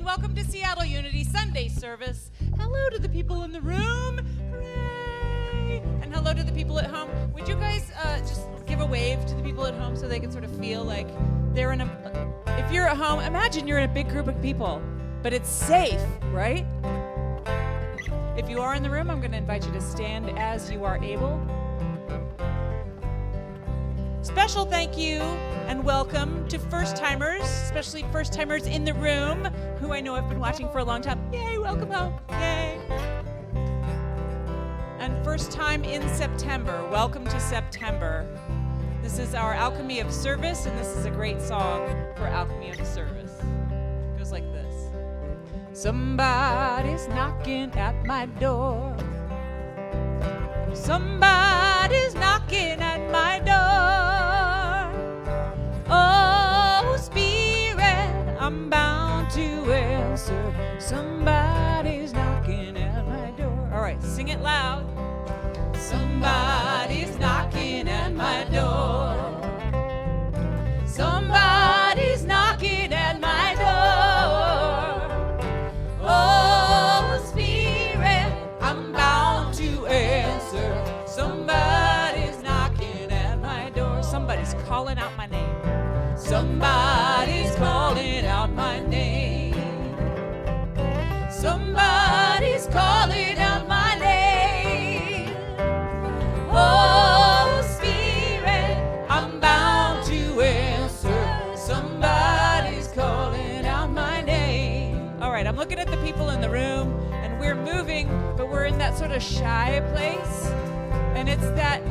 welcome to Seattle Unity Sunday service. Hello to the people in the room. Hooray! And hello to the people at home. Would you guys just give a wave to the people at home so they can sort of feel like they're in a... If you're at home, imagine you're in a big group of people, but it's safe, right? If you are in the room, I'm going to invite you to stand as you are able. Special thank you and welcome to first-timers, especially first-timers in the room, who I know have been watching for a long time. Yay, welcome home. Yay. And first time in September. Welcome to September. This is our Alchemy of Service, and this is a great song for Alchemy of Service. It goes like this. Somebody's knocking at my door. Somebody's knocking at my door. Oh, Spirit, I'm bound to answer. Somebody's knocking at my door. All right, sing it loud. Somebody's knocking at my door. Somebody's knocking at my door. Oh, Spirit, I'm bound to answer. Somebody's knocking at my door. Somebody's calling out my name. Somebody's calling out my name. Somebody's calling out my name. Oh, Spirit, I'm bound to answer. Somebody's calling out my name. All right, I'm looking at the people in the room, and we're moving, but we're in that sort of shy place. And it's that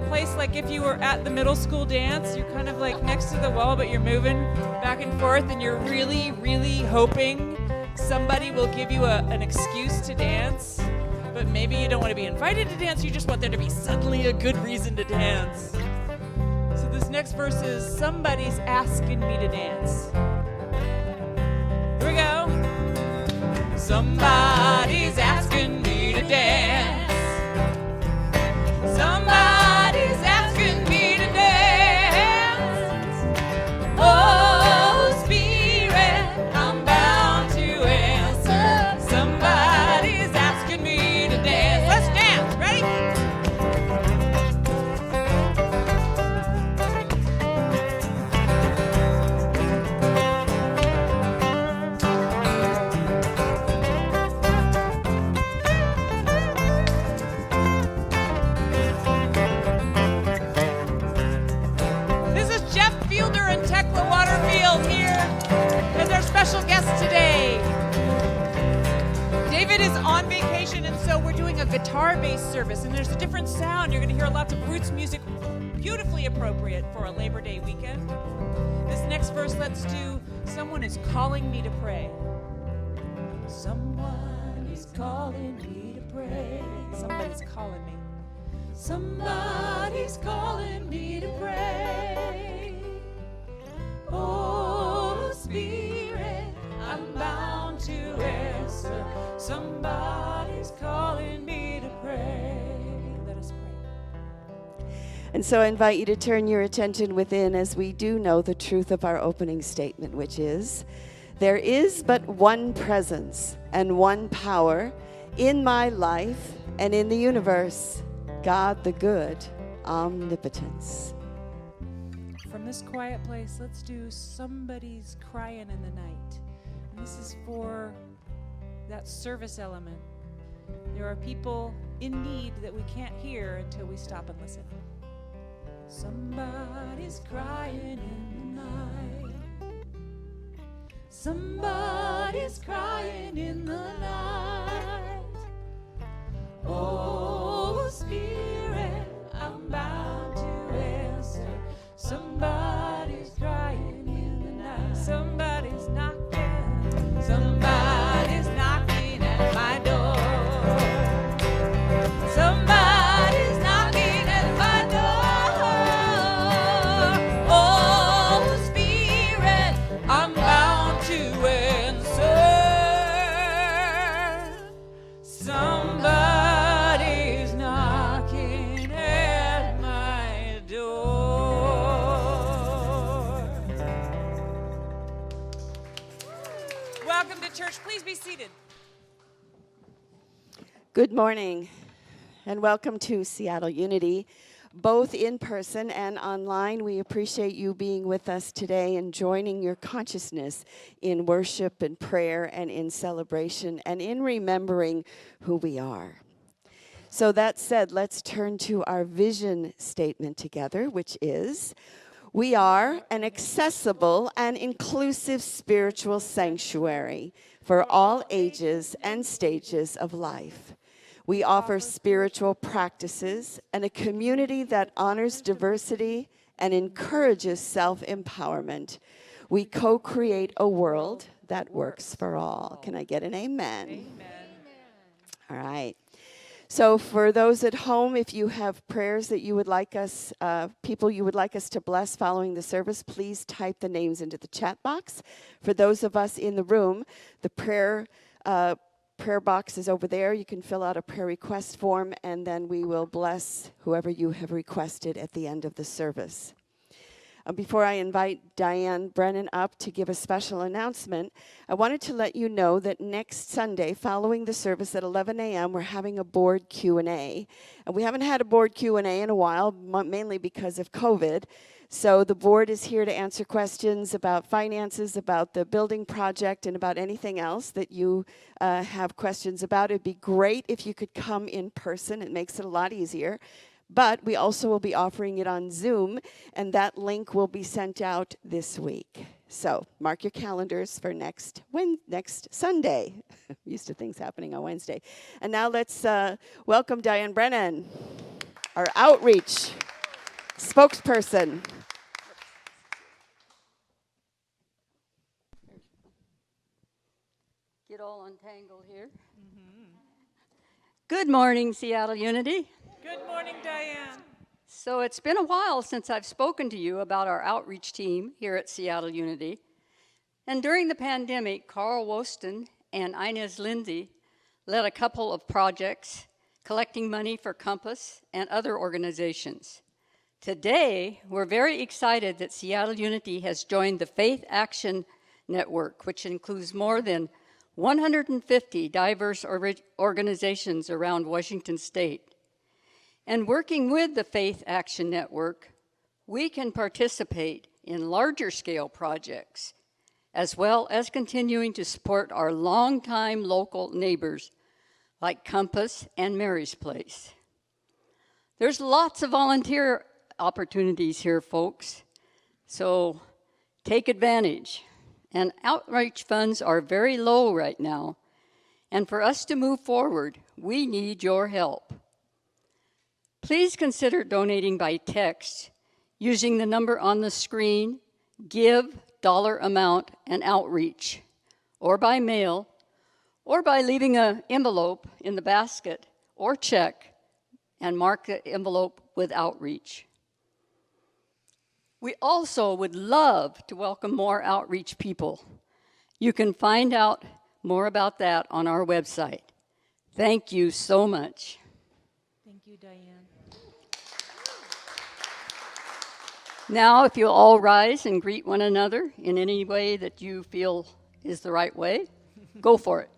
place like if you were at the middle school dance, you're kind of like next to the wall, but you're moving back and forth, and you're really, really hoping somebody will give you an excuse to dance. But maybe you don't want to be invited to dance, you just want there to be suddenly a good reason to dance. So this next verse is, somebody's asking me to dance. Here we go. Somebody's asking me to dance. Somebody's asking me to dance. Oh, Spirit, I'm bound to answer. Somebody's asking me to dance. Let's dance. Ready? Special guest today. David is on vacation, and so we're doing a guitar-based service, and there's a different sound. You're going to hear lots of roots music, beautifully appropriate for a Labor Day weekend. This next verse, let's do Someone is Calling Me to Pray. Someone is calling me to pray. Somebody's calling me. Somebody's calling me to pray. Oh, Spirit, I'm bound to answer. Somebody's calling me to pray. Let us pray. And so I invite you to turn your attention within, as we do know the truth of our opening statement, which is, there is but one presence and one power in my life and in the universe, God the good, omnipotence. From this quiet place, let's do Somebody's Crying in the Night. And this is for that service element. There are people in need that we can't hear until we stop and listen. Somebody's crying in the night. Somebody's crying in the night. Oh, Spirit, I'm bound to answer. Somebody's crying in the night. Somebody's knocking. Somebody's knocking at my door. Somebody's knocking at my door. Oh, Spirit, I'm bound to answer. Somebody's knocking. church. Please be seated. Good morning, and welcome to Seattle Unity, both in person and online. We appreciate you being with us today and joining your consciousness in worship and prayer and in celebration and in remembering who we are. So that said, let's turn to our vision statement together, which is, we are an accessible and inclusive spiritual sanctuary for all ages and stages of life. We offer spiritual practices and a community that honors diversity and encourages self-empowerment. We co-create a world that works for all. Can I get an amen? Amen. All right. So for those at home, if you have prayers that you would like us, people you would like us to bless following the service, please type the names into the chat box. For those of us in the room, the prayer box is over there. You can fill out a prayer request form, and then we will bless whoever you have requested at the end of the service. Before I invite Diane Brennan up to give a special announcement, I wanted to let you know that next Sunday, following the service at 11 a.m., we're having a board Q&A. And we haven't had a board Q&A in a while, mainly because of COVID. So the board is here to answer questions about finances, about the building project, and about anything else that you have questions about. It'd be great if you could come in person. It makes it a lot easier. But we also will be offering it on Zoom, and that link will be sent out this week. So mark your calendars for next Sunday. I'm used to things happening on Wednesday. And now let's welcome Diane Brennan, our outreach spokesperson. Get all untangled here. Good morning, Seattle Unity. Good morning, Diane. So it's been a while since I've spoken to you about our outreach team here at Seattle Unity. And during the pandemic, Carl Woston and Inez Lindsay led a couple of projects collecting money for Compass and other organizations. Today, we're very excited that Seattle Unity has joined the Faith Action Network, which includes more than 150 diverse organizations around Washington State. And working with the Faith Action Network, we can participate in larger scale projects, as well as continuing to support our longtime local neighbors like Compass and Mary's Place. There's lots of volunteer opportunities here, folks, so take advantage. And outreach funds are very low right now, and for us to move forward, we need your help. Please consider donating by text using the number on the screen, give, dollar amount, and outreach, or by mail, or by leaving an envelope in the basket or check and mark the envelope with outreach. We also would love to welcome more outreach people. You can find out more about that on our website. Thank you so much. Thank you, Diane. Now, if you'll all rise and greet one another in any way that you feel is the right way, go for it.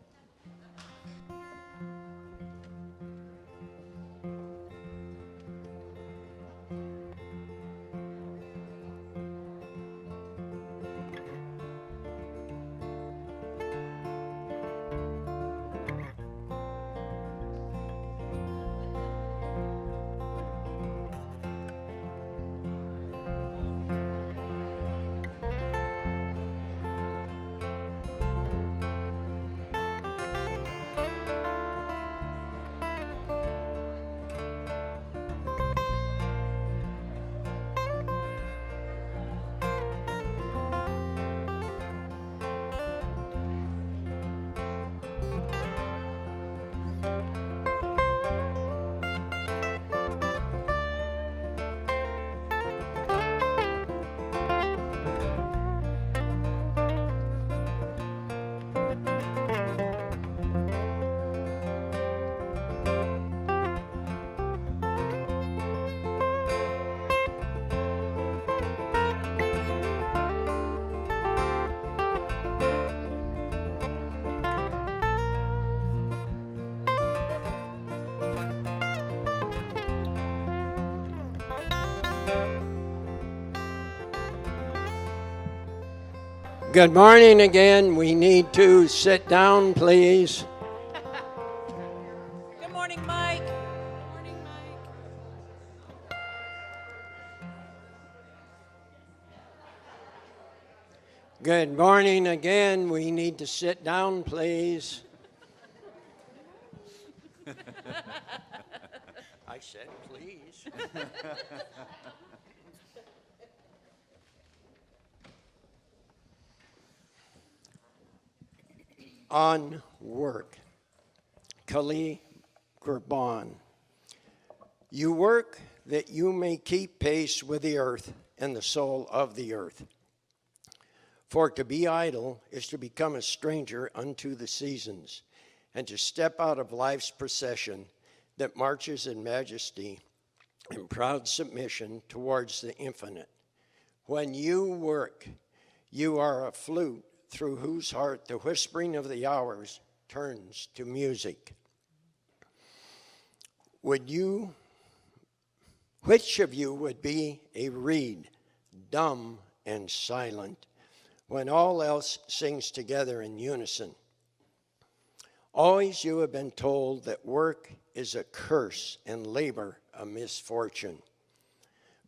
Good morning again. We need to sit down, please. Good morning, Mike. Good morning, Mike. Good morning again. We need to sit down, please. I said please. On work. Kali Kurban. You work that you may keep pace with the earth and the soul of the earth. For to be idle is to become a stranger unto the seasons, and to step out of life's procession that marches in majesty and proud submission towards the infinite. When you work, you are a flute through whose heart the whispering of the hours turns to music. Which of you would be a reed, dumb and silent, when all else sings together in unison? Always you have been told that work is a curse and labor a misfortune.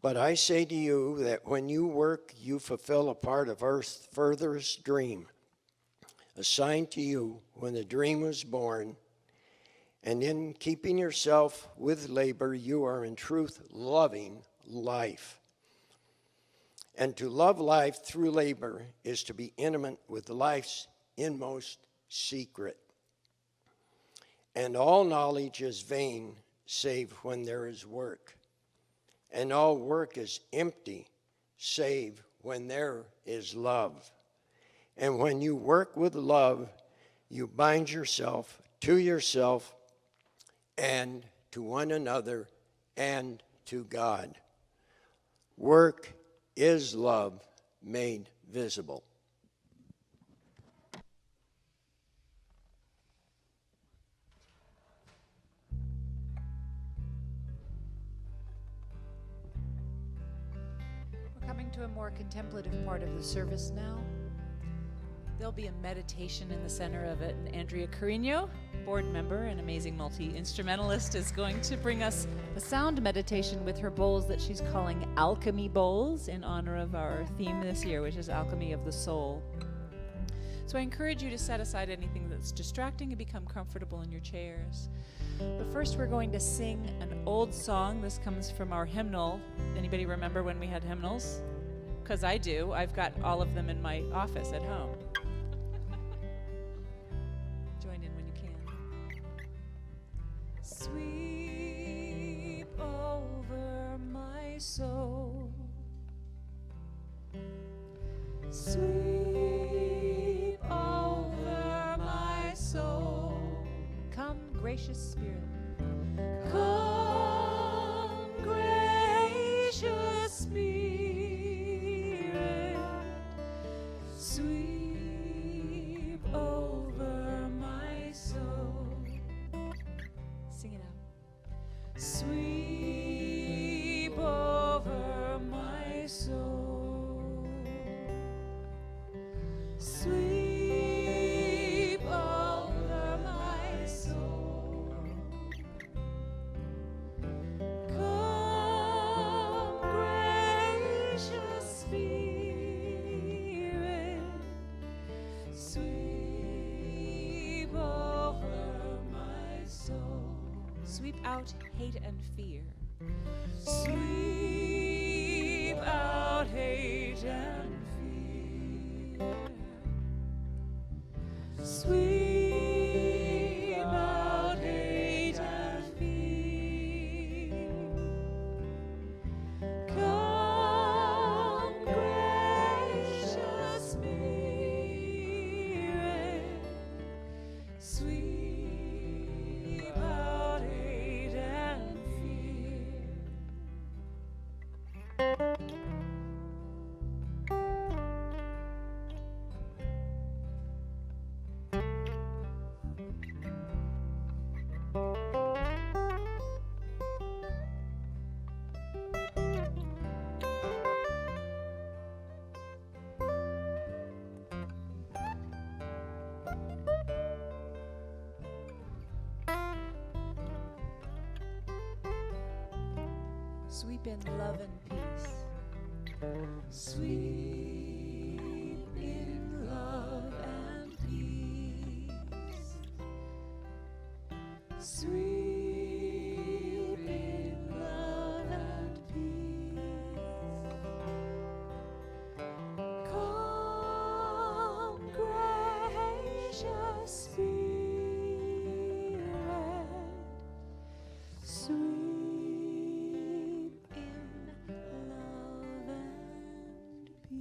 But I say to you that when you work, you fulfill a part of earth's furthest dream, assigned to you when the dream was born. And in keeping yourself with labor, you are in truth loving life. And to love life through labor is to be intimate with life's inmost secret. And all knowledge is vain, save when there is work. And all work is empty, save when there is love. And when you work with love, you bind yourself to yourself and to one another and to God. Work is love made visible. We're coming to a more contemplative part of the service now. There'll be a meditation in the center of it, and Andrea Carino, board member and amazing multi-instrumentalist, is going to bring us a sound meditation with her bowls that she's calling Alchemy Bowls in honor of our theme this year, which is Alchemy of the Soul. So I encourage you to set aside anything that's distracting and become comfortable in your chairs. But first we're going to sing an old song. This comes from our hymnal. Anybody remember when we had hymnals? Because I do. I've got all of them in my office at home. Join in when you can. Sweep over my soul. Sweep over my soul. Come, gracious Spirit. Come, gracious Spirit. Sweep over my soul. Sing it out. Sweep over my soul. Sweep over my soul. Come, gracious Spirit. Sweep over my soul. Sweep out hate and fear. Sweep out hate and fear. Sweep out hate and fear. Come, gracious Spirit. Sweep out hate and fear. Sweep in love and peace. Sweep in love and peace. Sweep in love and peace. Come, gracious Spirit, sweep in love and peace.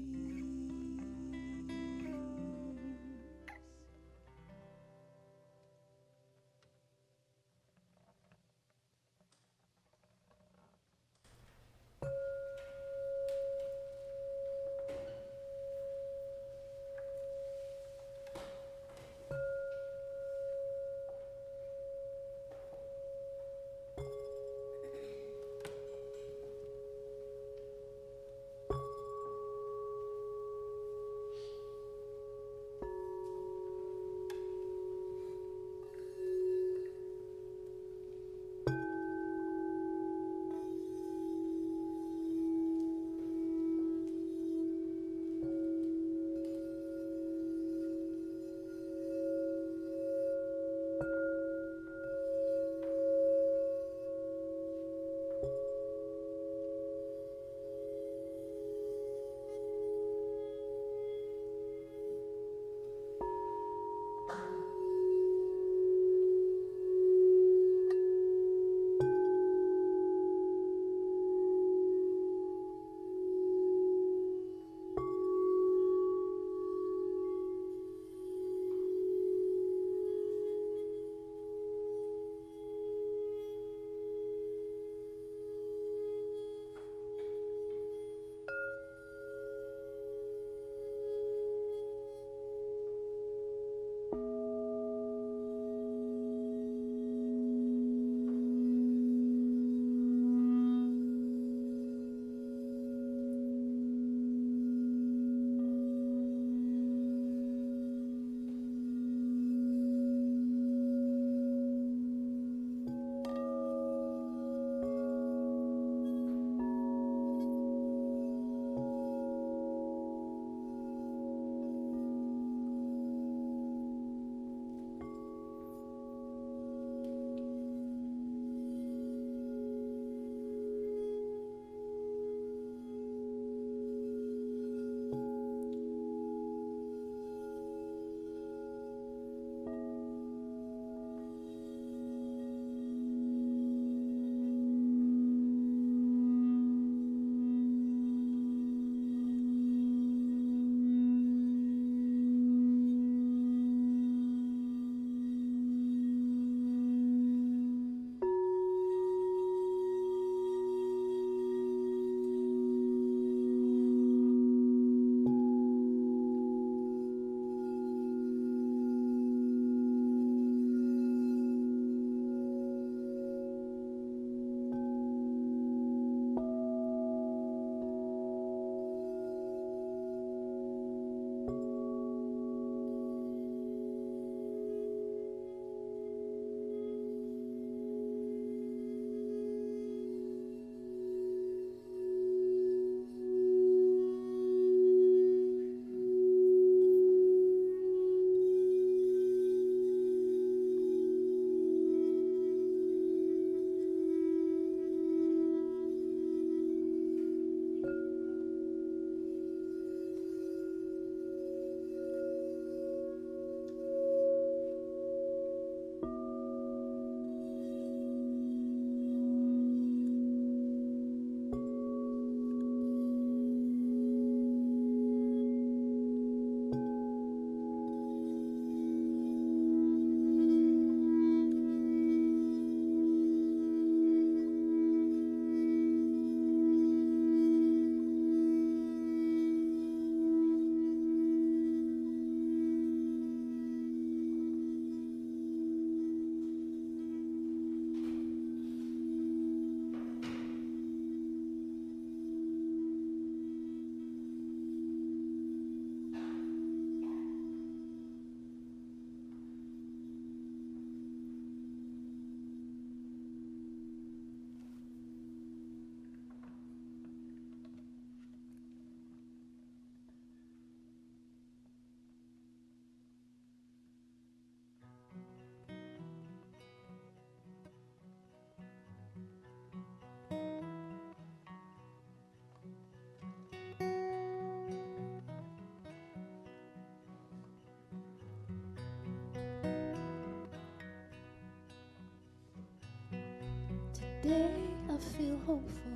day I feel hopeful.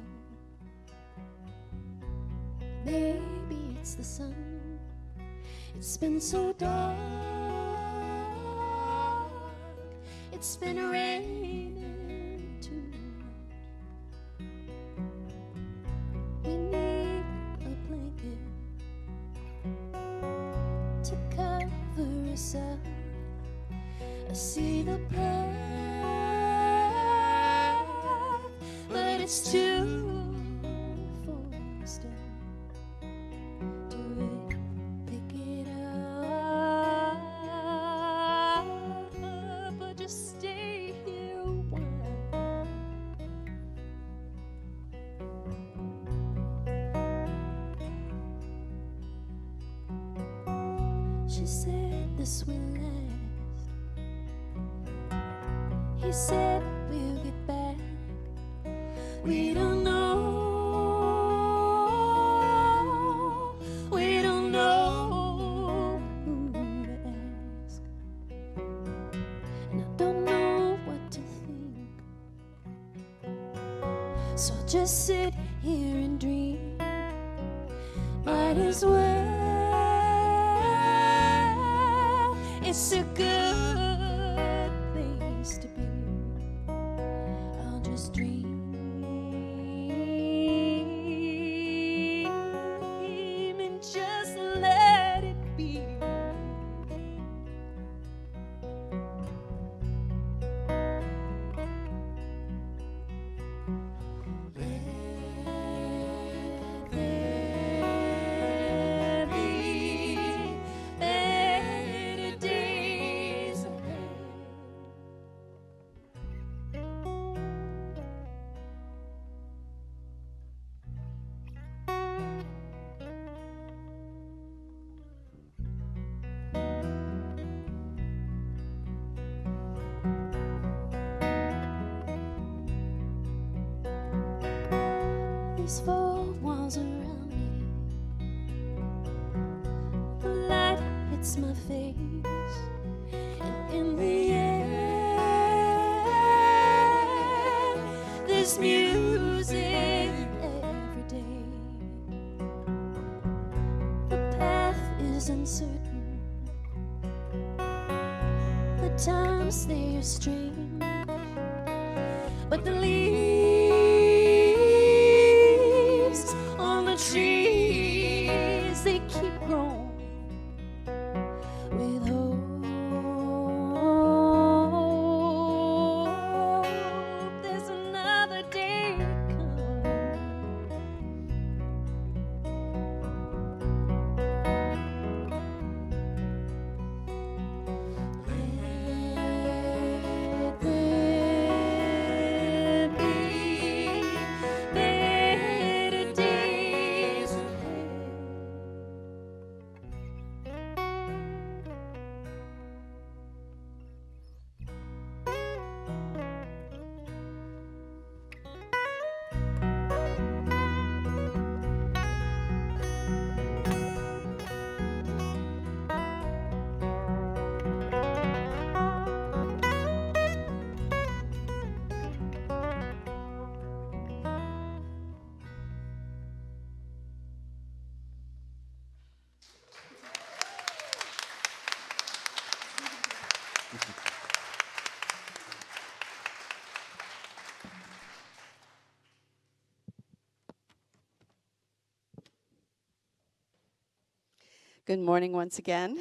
Maybe it's the sun. It's been so dark. It's been raining too much. We need a blanket to cover us up. I see the path, but it's too forced up. Do it, pick it up, or just stay here a while. She said this will last. He said we'll get back. We don't know. We don't know who to ask. And I don't know what to think. So just sit here and dream. Might as well. It's a good place to be. I'll just dream and just let it be. Let there be better days ahead. These four walls around me, the light hits my face, and in the air, there's music every day. The path is uncertain, the times they are strange, but the leaves on the trees, they keep growing with hope. There's another day to come. Let there be better days ahead. Good morning once again.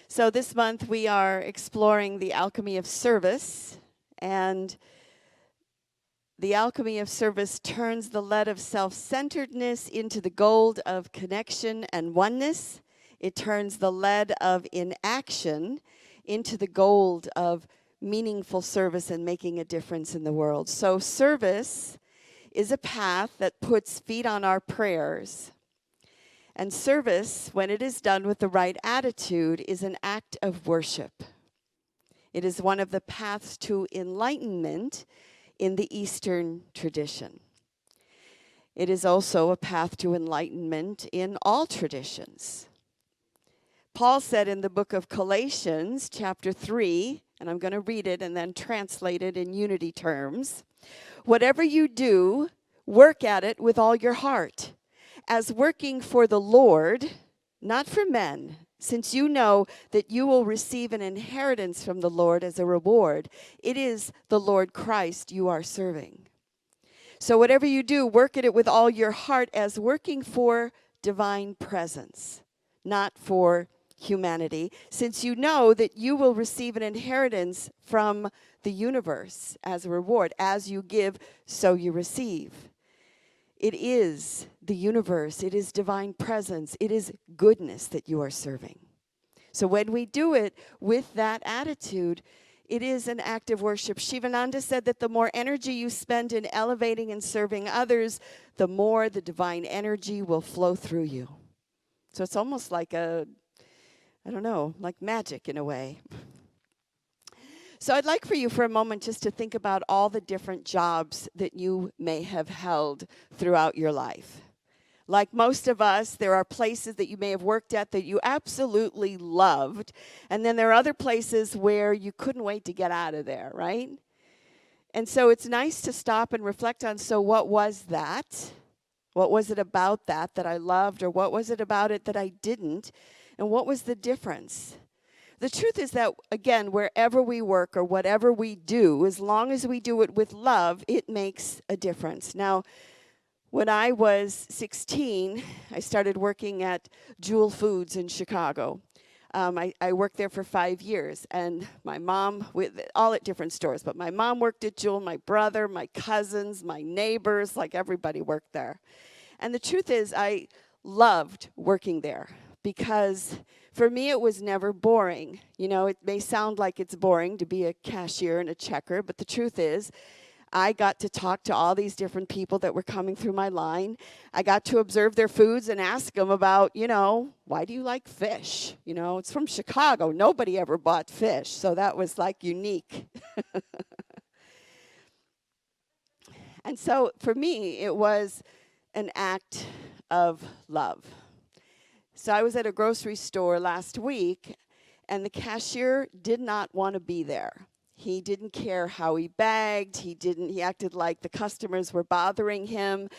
So this month we are exploring the alchemy of service, and the alchemy of service turns the lead of self-centeredness into the gold of connection and oneness. It turns the lead of inaction into the gold of meaningful service and making a difference in the world. So service is a path that puts feet on our prayers. And service, when it is done with the right attitude, is an act of worship. It is one of the paths to enlightenment in the Eastern tradition. It is also a path to enlightenment in all traditions. Paul said in the book of Galatians, chapter 3, And I'm going to read it and then translate it in unity terms. Whatever you do, work at it with all your heart, as working for the Lord, not for men, since you know that you will receive an inheritance from the Lord as a reward. It is the Lord Christ you are serving. So whatever you do, work at it with all your heart as working for divine presence, not for humanity, since you know that you will receive an inheritance from the universe as a reward. As you give, so you receive. It is the universe. It is divine presence. It is goodness that you are serving. So when we do it with that attitude, it is an act of worship. Shivananda said that the more energy you spend in elevating and serving others, the more the divine energy will flow through you. So it's almost like like magic in a way. So I'd like for you for a moment just to think about all the different jobs that you may have held throughout your life. Like most of us, there are places that you may have worked at that you absolutely loved, and then there are other places where you couldn't wait to get out of there, right? And so it's nice to stop and reflect on, so what was that? What was it about that I loved, or what was it about it that I didn't? And what was the difference? The truth is that, again, wherever we work or whatever we do, as long as we do it with love, it makes a difference. Now, when I was 16, I started working at Jewel Foods in Chicago. I worked there for 5 years, and my mom, all at different stores, but my mom worked at Jewel, my brother, my cousins, my neighbors, like everybody worked there. And the truth is, I loved working there because for me, it was never boring. You know, it may sound like it's boring to be a cashier and a checker, but the truth is, I got to talk to all these different people that were coming through my line. I got to observe their foods and ask them about, why do you like fish? It's from Chicago. Nobody ever bought fish, so that was like unique. And so for me, it was an act of love. So I was at a grocery store last week, and the cashier did not want to be there. He didn't care how he bagged. He acted like the customers were bothering him.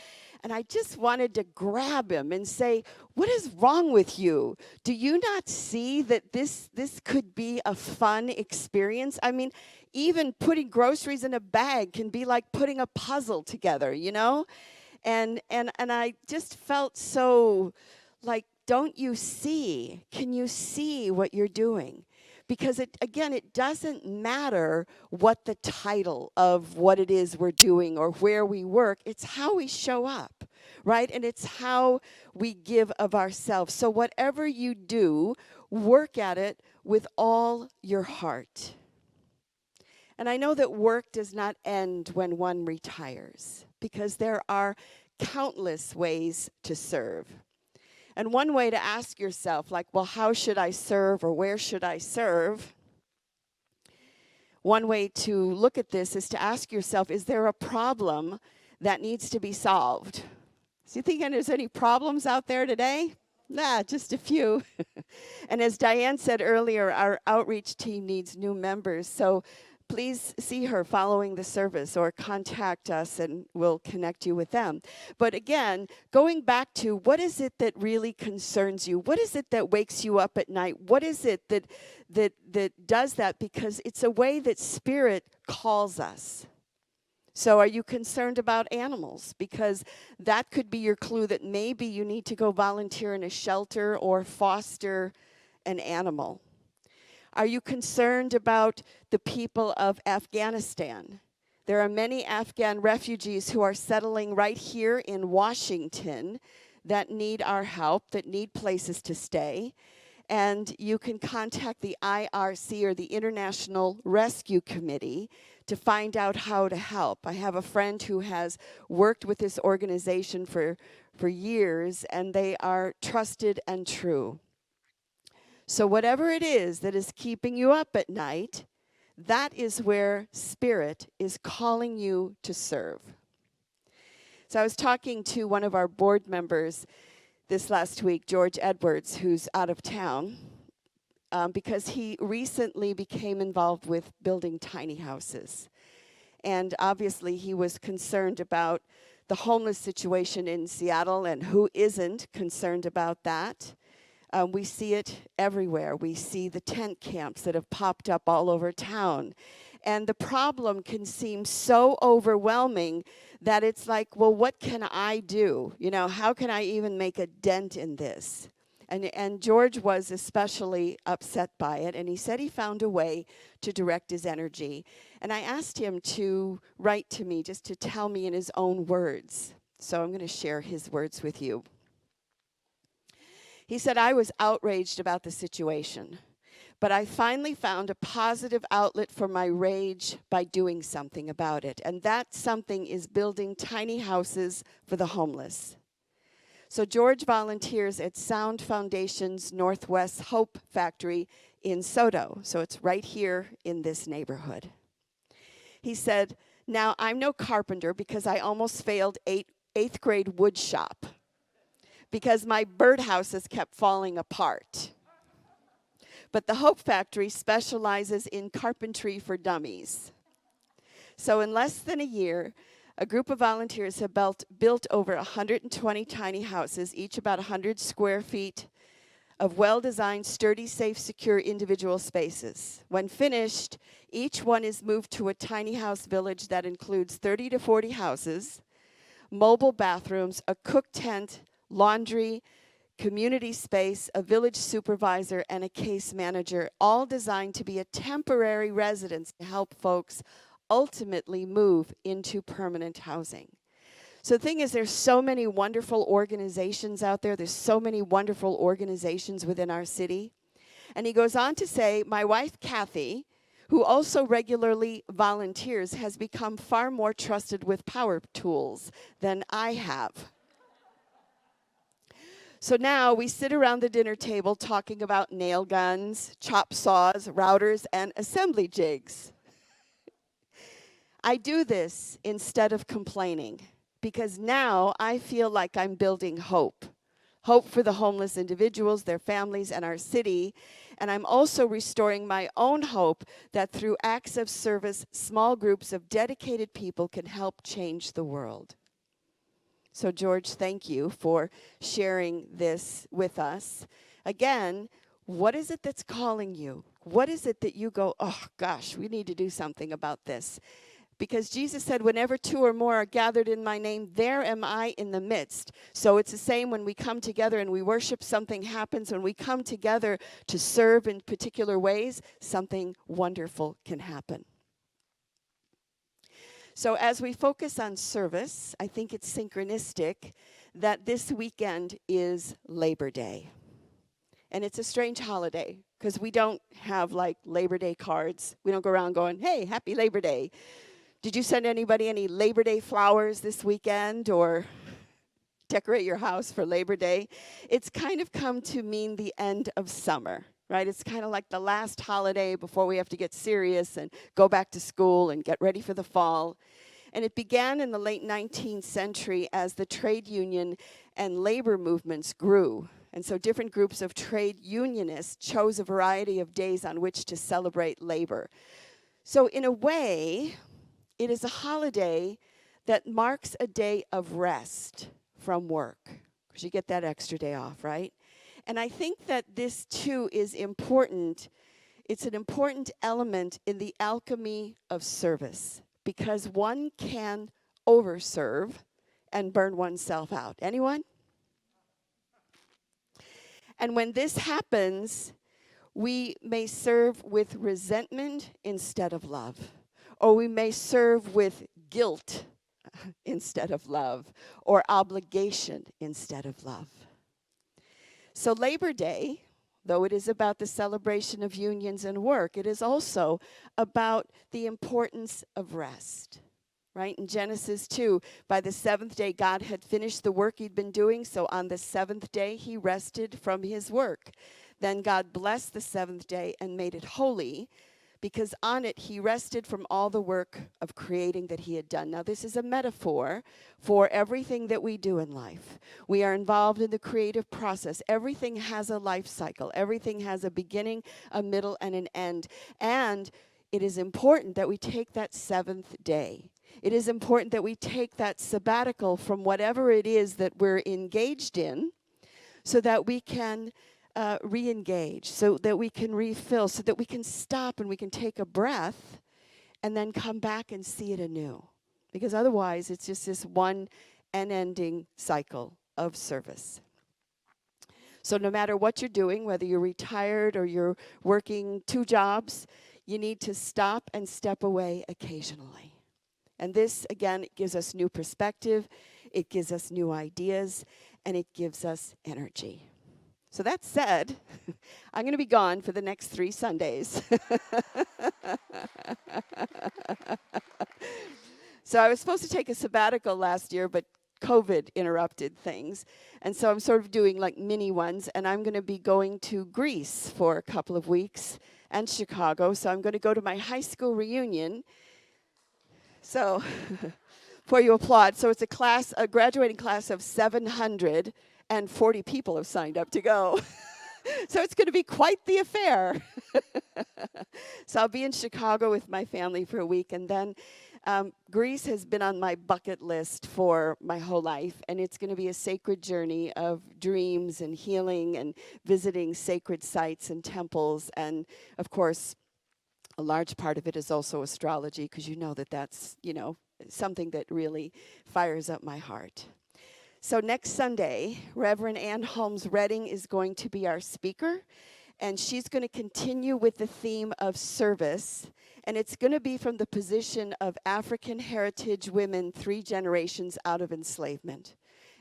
And I just wanted to grab him and say, what is wrong with you? Do you not see that this could be a fun experience? I mean, even putting groceries in a bag can be like putting a puzzle together, And I just felt so like, don't you see? Can you see what you're doing? Because, it doesn't matter what the title of what it is we're doing or where we work. It's how we show up, right? And it's how we give of ourselves. So whatever you do, work at it with all your heart. And I know that work does not end when one retires, because there are countless ways to serve. And one way to ask yourself, like, well, how should I serve or where should I serve? One way to look at this is to ask yourself, is there a problem that needs to be solved? So you thinking there's any problems out there today? Nah, just a few. And as Diane said earlier, our outreach team needs new members. So please see her following the service or contact us and we'll connect you with them. But again, going back to what is it that really concerns you? What is it that wakes you up at night? What is it that does that? Because it's a way that Spirit calls us. So are you concerned about animals? Because that could be your clue that maybe you need to go volunteer in a shelter or foster an animal. Are you concerned about the people of Afghanistan? There are many Afghan refugees who are settling right here in Washington that need our help, that need places to stay. And you can contact the IRC, or the International Rescue Committee, to find out how to help. I have a friend who has worked with this organization for years, and they are trusted and true. So whatever it is that is keeping you up at night, that is where Spirit is calling you to serve. So I was talking to one of our board members this last week, George Edwards, who's out of town. because he recently became involved with building tiny houses. And obviously, he was concerned about the homeless situation in Seattle, and who isn't concerned about that? We see it everywhere. We see the tent camps that have popped up all over town. And the problem can seem so overwhelming that it's like, well, what can I do? You know, how can I even make a dent in this? And George was especially upset by it, and he said he found a way to direct his energy. And I asked him to write to me, just to tell me in his own words. So I'm going to share his words with you. He said, I was outraged about the situation, but I finally found a positive outlet for my rage by doing something about it. And that something is building tiny houses for the homeless. So George volunteers at Sound Foundation's Northwest Hope Factory in Soto. So it's right here in this neighborhood. He said, now I'm no carpenter because I almost failed eighth grade wood shop because my birdhouses kept falling apart. But the Hope Factory specializes in carpentry for dummies. So in less than a year, a group of volunteers have built over 120 tiny houses, each about 100 square feet of well-designed, sturdy, safe, secure individual spaces. When finished, each one is moved to a tiny house village that includes 30 to 40 houses, mobile bathrooms, a cook tent, laundry, community space, a village supervisor, and a case manager, all designed to be a temporary residence to help folks ultimately move into permanent housing. So the thing is, there's so many wonderful organizations out there. There's so many wonderful organizations within our city. And he goes on to say, my wife, Kathy, who also regularly volunteers, has become far more trusted with power tools than I have. So now we sit around the dinner table talking about nail guns, chop saws, routers, and assembly jigs. I do this instead of complaining because now I feel like I'm building hope. Hope for the homeless individuals, their families, and our city. And I'm also restoring my own hope that through acts of service, small groups of dedicated people can help change the world. So George, thank you for sharing this with us. Again, what is it that's calling you? What is it that you go, oh gosh, we need to do something about this? Because Jesus said, whenever two or more are gathered in my name, there am I in the midst. So it's the same when we come together and we worship, something happens. When we come together to serve in particular ways, something wonderful can happen. So as we focus on service, I think it's synchronistic that this weekend is Labor Day. And it's a strange holiday because we don't have like Labor Day cards. We don't go around going, hey, happy Labor Day. Did you send anybody any Labor Day flowers this weekend or decorate your house for Labor Day? It's kind of come to mean the end of summer, right? It's kind of like the last holiday before we have to get serious and go back to school and get ready for the fall. And it began in the late 19th century as the trade union and labor movements grew. And so different groups of trade unionists chose a variety of days on which to celebrate labor. So in a way, it is a holiday that marks a day of rest from work, because you get that extra day off, right? And I think that this, too, is important. It's an important element in the alchemy of service, because one can overserve and burn oneself out. Anyone? And when this happens, we may serve with resentment instead of love. Or we may serve with guilt instead of love, or obligation instead of love. So Labor Day, though it is about the celebration of unions and work, it is also about the importance of rest. Right? In Genesis 2, by the seventh day, God had finished the work he'd been doing, so on the seventh day, he rested from his work. Then God blessed the seventh day and made it holy, because on it he rested from all the work of creating that he had done. Now, this is a metaphor for everything that we do in life. We are involved in the creative process. Everything has a life cycle. Everything has a beginning, a middle, and an end. And it is important that we take that seventh day. It is important that we take that sabbatical from whatever it is that we're engaged in, so that we can re-engage, so that we can refill, so that we can stop and we can take a breath and then come back and see it anew. Because otherwise, it's just this one unending cycle of service. So no matter what you're doing, whether you're retired or you're working 2 jobs, you need to stop and step away occasionally. And this, again, it gives us new perspective, it gives us new ideas, and it gives us energy. So that said, I'm going to be gone for the next 3 Sundays. So I was supposed to take a sabbatical last year, but COVID interrupted things. And so I'm sort of doing like mini ones, and I'm going to be going to Greece for a couple of weeks and Chicago. So I'm going to go to my high school reunion. So before you applaud, so it's a graduating class of 700. And 40 people have signed up to go. So it's going to be quite the affair. So I'll be in Chicago with my family for a week. And then Greece has been on my bucket list for my whole life. And it's going to be a sacred journey of dreams and healing and visiting sacred sites and temples. And, of course, a large part of it is also astrology, because you know that that's, something that really fires up my heart. So next Sunday, Reverend Ann Holmes Redding is going to be our speaker, and she's going to continue with the theme of service, and it's going to be from the position of African heritage women 3 generations out of enslavement.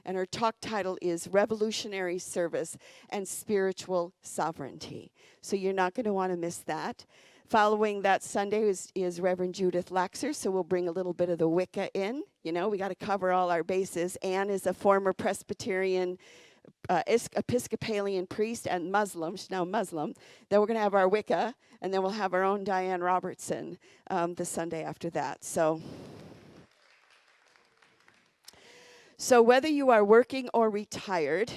And her talk title is Revolutionary Service and Spiritual Sovereignty. So you're not going to want to miss that. Following that Sunday is Reverend Judith Laxer, so we'll bring a little bit of the Wicca in. We got to cover all our bases. Anne is a former Presbyterian, Episcopalian priest and Muslim. She's now Muslim. Then we're going to have our Wicca, and then we'll have our own Diane Robertson the Sunday after that. So whether you are working or retired,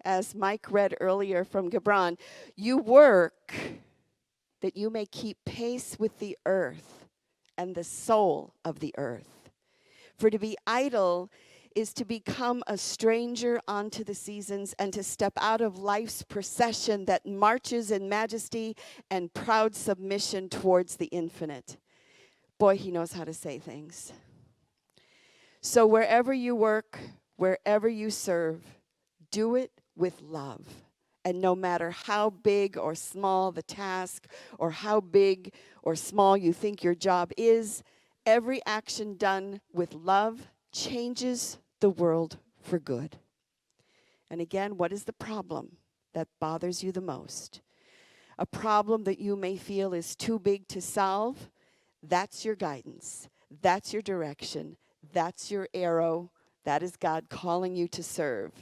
as Mike read earlier from Gibran, you work that you may keep pace with the earth and the soul of the earth. For to be idle is to become a stranger unto the seasons and to step out of life's procession that marches in majesty and proud submission towards the infinite. Boy, he knows how to say things. So wherever you work, wherever you serve, do it with love. And no matter how big or small the task, or how big or small you think your job is, every action done with love changes the world for good. And again, what is the problem that bothers you the most? A problem that you may feel is too big to solve? That's your guidance. That's your direction. That's your arrow. That is God calling you to serve.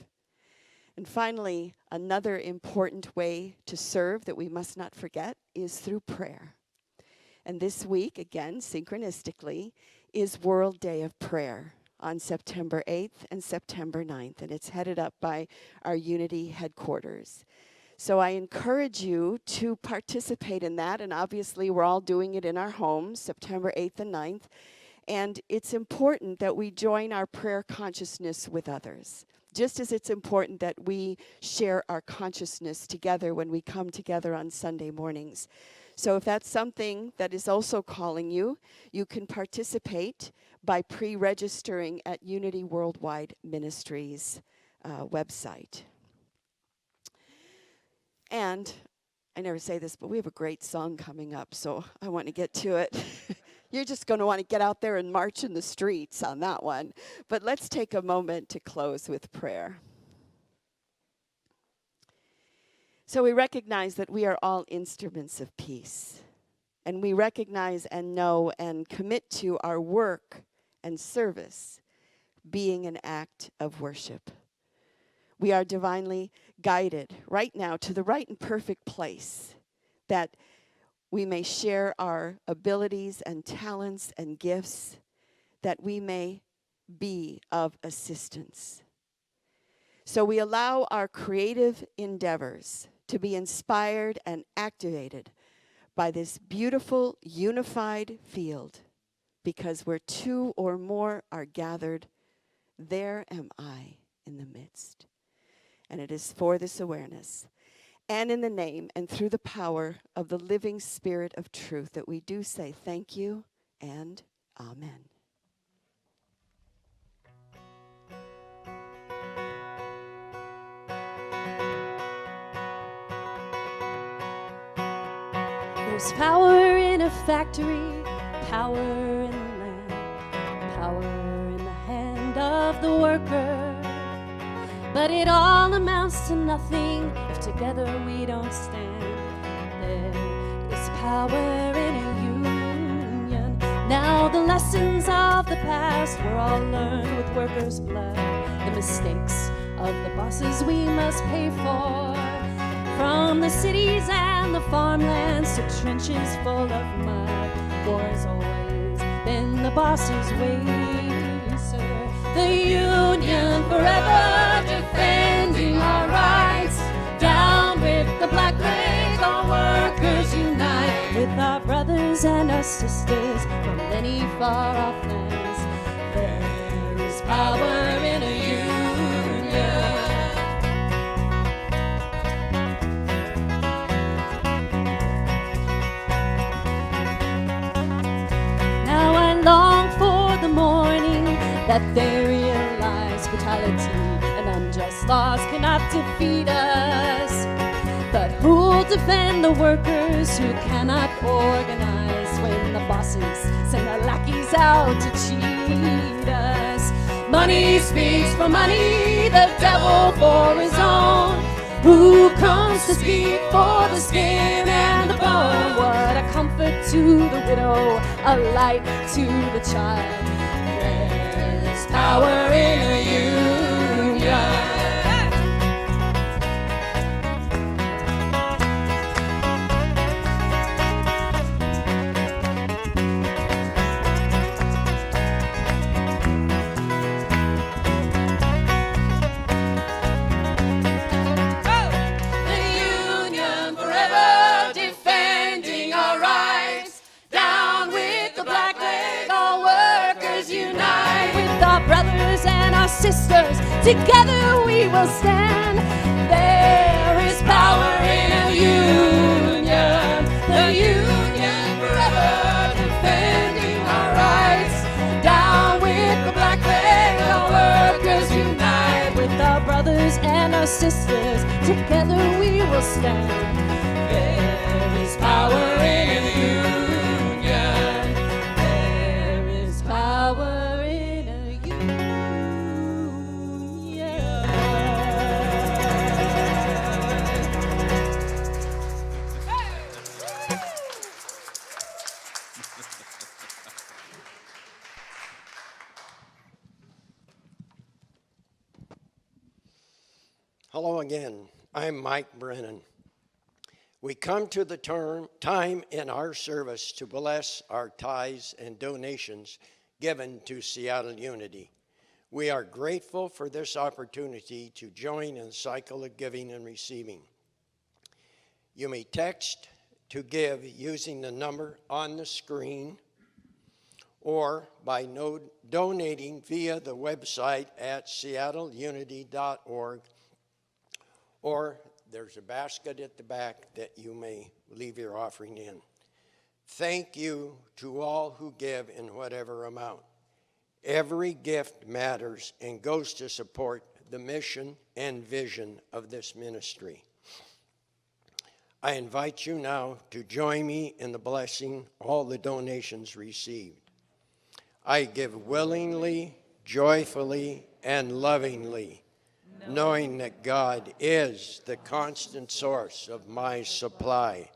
And finally, another important way to serve that we must not forget is through prayer. And this week, again, synchronistically, is World Day of Prayer on September 8th and September 9th. And it's headed up by our Unity headquarters. So I encourage you to participate in that. And obviously, we're all doing it in our homes, September 8th and 9th. And it's important that we join our prayer consciousness with others. Just as it's important that we share our consciousness together when we come together on Sunday mornings. So if that's something that is also calling you, you can participate by pre-registering at Unity Worldwide Ministries website. And I never say this, but we have a great song coming up, so I want to get to it. You're just going to want to get out there and march in the streets on that one. But let's take a moment to close with prayer. So we recognize that we are all instruments of peace. And we recognize and know and commit to our work and service being an act of worship. We are divinely guided right now to the right and perfect place that we may share our abilities and talents and gifts, that we may be of assistance. So we allow our creative endeavors to be inspired and activated by this beautiful, unified field, because where two or more are gathered, there am I in the midst. And it is for this awareness, and in the name and through the power of the living Spirit of truth, that we do say thank you and amen. There's power in a factory, power in the land, power in the hand of the worker. But it all amounts to nothing if together we don't stand. There is power in a union. Now the lessons of the past were all learned with workers' blood. The mistakes of the bosses we must pay for. From the cities and the farmlands to trenches full of mud, war has always been the boss's way, sir. The union forever defending our rights. Down with the black flag, all workers unite. With our brothers and our sisters from many far off lands, there is power in a union. Long for the morning that they realize brutality and unjust laws cannot defeat us. But who'll defend the workers who cannot organize when the bosses send their lackeys out to cheat us? Money speaks for money, the devil for his own. Who comes to speak for the skin and the bone? What a comfort to the widow, a light to the child. There is power in a union. Sisters, together we will stand. There is power in a union. The union forever defending our rights. Down with the black flag, all workers unite. With our brothers and our sisters, together we will stand. There is power in a union. There is power in a union. Hello again. I'm Mike Brennan. We come to the time in our service to bless our tithes and donations given to Seattle Unity. We are grateful for this opportunity to join in the cycle of giving and receiving. You may text to give using the number on the screen or by donating via the website at seattleunity.org, or there's a basket at the back that you may leave your offering in. Thank you to all who give in whatever amount. Every gift matters and goes to support the mission and vision of this ministry. I invite you now to join me in the blessing all the donations received. I give willingly, joyfully, and lovingly, knowing that God is the constant source of my supply.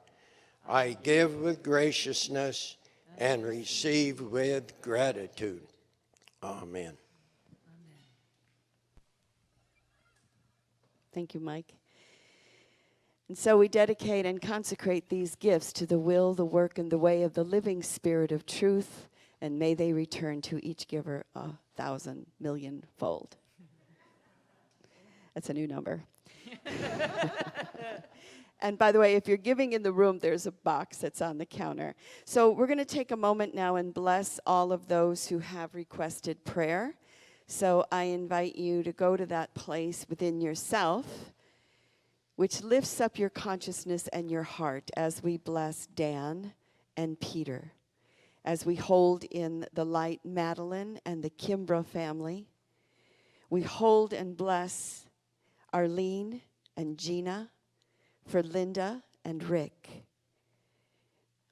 I give with graciousness and receive with gratitude. Amen. Thank you, Mike. And so we dedicate and consecrate these gifts to the will, the work, and the way of the living Spirit of truth, and may they return to each giver 1,000,000,000 fold. That's a new number. And by the way, if you're giving in the room, there's a box that's on the counter. So we're going to take a moment now and bless all of those who have requested prayer. So I invite you to go to that place within yourself, which lifts up your consciousness and your heart as we bless Dan and Peter, as we hold in the light Madeline and the Kimbrough family. We hold and bless Arlene and Gina, for Linda and Rick.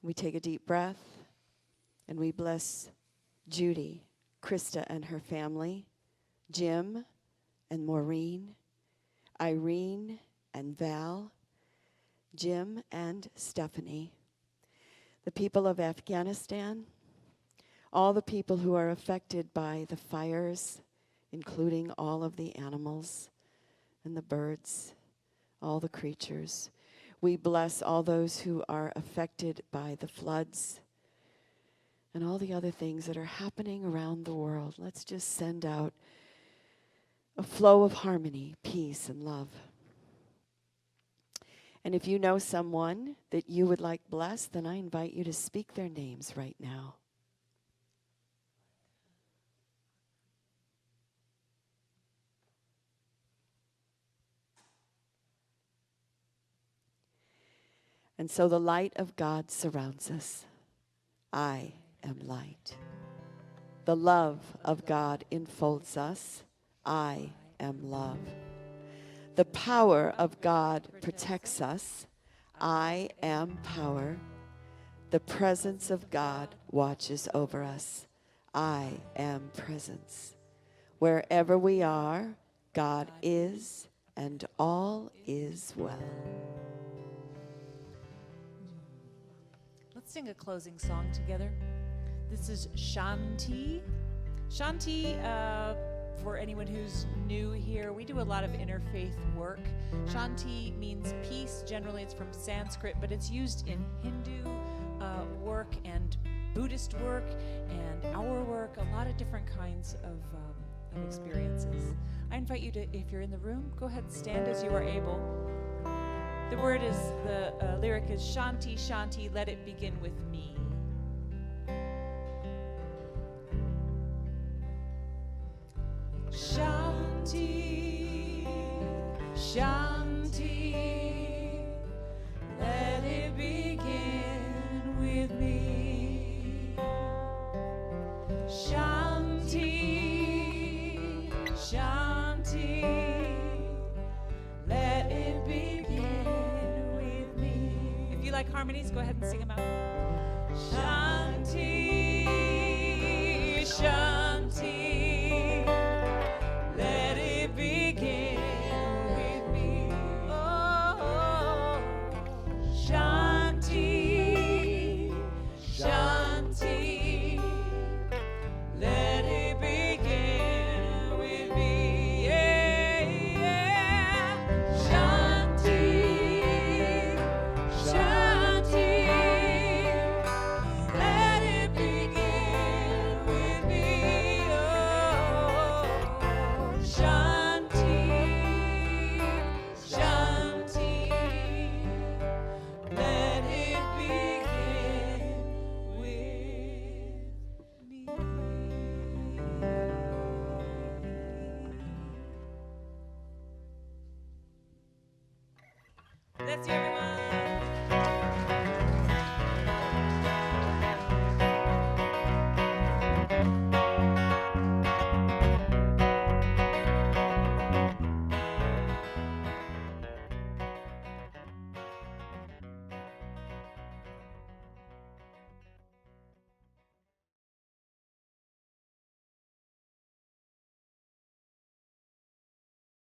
We take a deep breath and we bless Judy, Krista and her family, Jim and Maureen, Irene and Val, Jim and Stephanie, the people of Afghanistan, all the people who are affected by the fires, including all of the animals and the birds, all the creatures. We bless all those who are affected by the floods and all the other things that are happening around the world. Let's just send out a flow of harmony, peace, and love. And if you know someone that you would like blessed, then I invite you to speak their names right now. And so the light of God surrounds us. I am light. The love of God enfolds us. I am love. The power of God protects us. I am power. The presence of God watches over us. I am presence. Wherever we are, God is, and all is well. Let's sing a closing song together. This is Shanti. Shanti, for anyone who's new here, we do a lot of interfaith work. Shanti means peace. Generally, it's from Sanskrit, but it's used in Hindu work and Buddhist work and our work, a lot of different kinds of experiences. I invite you to, if you're in the room, go ahead and stand as you are able. The lyric is Shanti, Shanti, let it begin with me. Shanti, Shanti, let it begin with me. Shanti, Shanti, let it begin with me. If you like harmonies, go ahead and sing them out. Shanti, Shanti, let it begin with me. Oh, Shanti, Shanti, let it begin with me. Yeah, yeah. Shanti, Shanti, let it begin with me. Oh, Shanti, Shanti, let it begin with me. Bless you, everyone.